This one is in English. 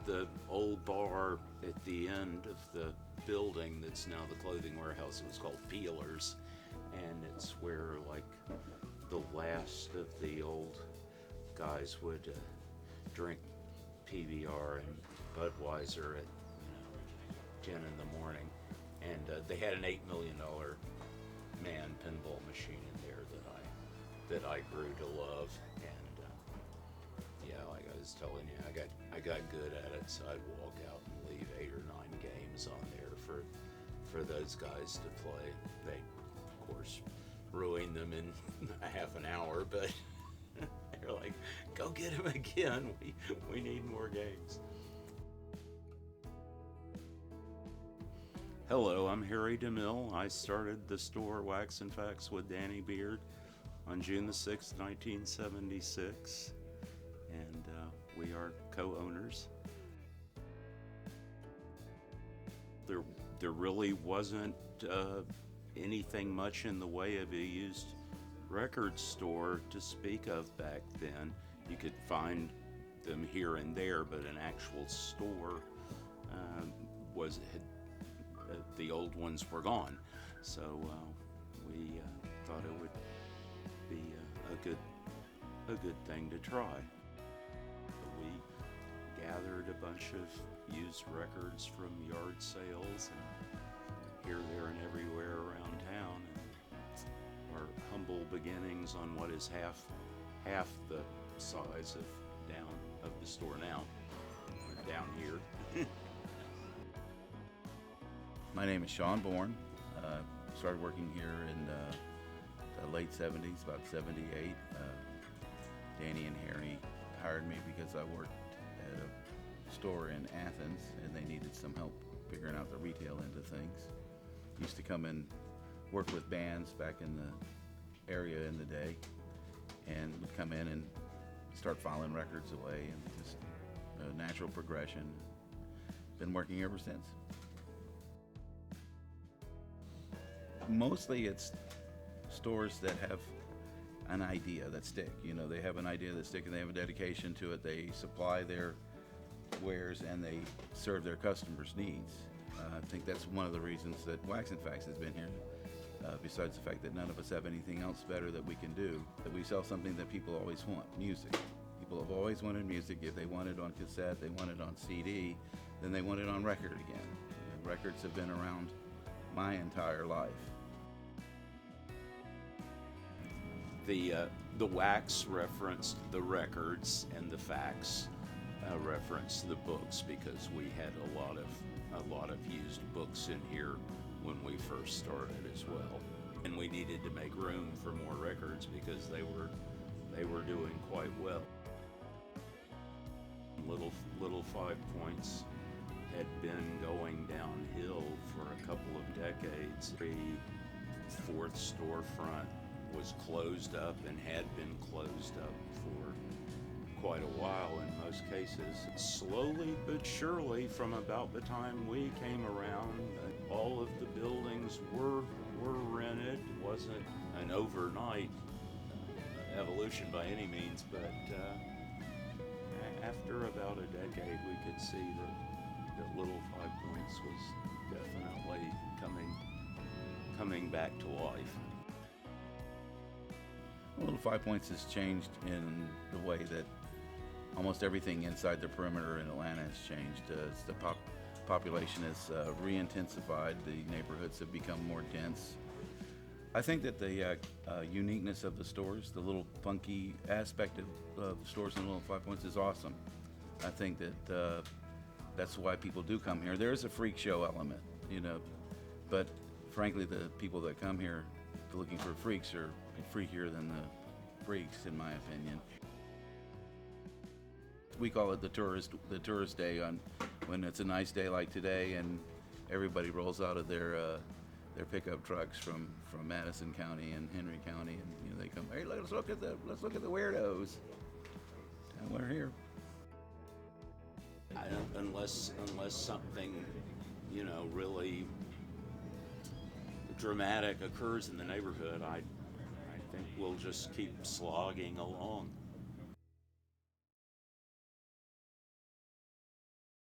the old bar at the end of the building that's now the clothing warehouse. It was called Peelers, and it's where like the last of the old guys would drink PBR and Budweiser at 10 in the morning. And they had an $8 million man pinball machine in there that I grew to love. And yeah, like I was telling you, I got good at it, so I'd walk out and leave 8 or 9 games on there for those guys to play. They, of course, ruined them in a half an hour, but they're like, go get them again. We need more games. Hello, I'm Harry DeMille. I started the store Wax and Facts with Danny Beard on June the 6th, 1976, and we are co-owners. There really wasn't anything much in the way of a used record store to speak of back then. You could find them here and there, but an actual store the old ones were gone. So we thought it would be a good thing to try. We gathered a bunch of used records from yard sales and here, there, and everywhere around town, and our humble beginnings on what is half the size of the store now. We're down here. My name is Sean Bourne. Started working here in the late 70s, about 78. Danny and Harry hired me because I worked at a store in Athens and they needed some help figuring out the retail end of things. Used to come and work with bands back in the area in the day and would come in and start filing records away, and just a natural progression. Been working ever since. Mostly it's stores that have an idea that stick. You know, they have an idea that stick and they have a dedication to it. They supply their wares and they serve their customers' needs. I think that's one of the reasons that Wax and Facts has been here. Besides the fact that none of us have anything else better that we can do, that we sell something that people always want, music. People have always wanted music. If they want it on cassette, they want it on CD, then they want it on record again. The records have been around my entire life. The Wax referenced the records, and the Facts referenced the books, because we had a lot of used books in here when we first started as well, and we needed to make room for more records because they were doing quite well. Little 5 Points had been going downhill for a couple of decades. The fourth storefront was closed up and had been closed up for quite a while in most cases. Slowly but surely, from about the time we came around, all of the buildings were rented. It wasn't an overnight evolution by any means, but after about a decade we could see that Little 5 Points was definitely coming back to life. Little 5 Points has changed in the way that almost everything inside the perimeter in Atlanta has changed. As the population has re-intensified, the neighborhoods have become more dense. I think that the uniqueness of the stores, the little funky aspect of the stores in Little 5 Points is awesome. I think that that's why people do come here. There is a freak show element, you know, but frankly the people that come here looking for freaks are freakier than the freaks, in my opinion. We call it the tourist day when it's a nice day like today and everybody rolls out of their pickup trucks from Madison County and Henry County, and you know, they come, hey, let's look at the weirdos, and we're here. Unless something, you know, really dramatic occurs in the neighborhood, I think we'll just keep slogging along.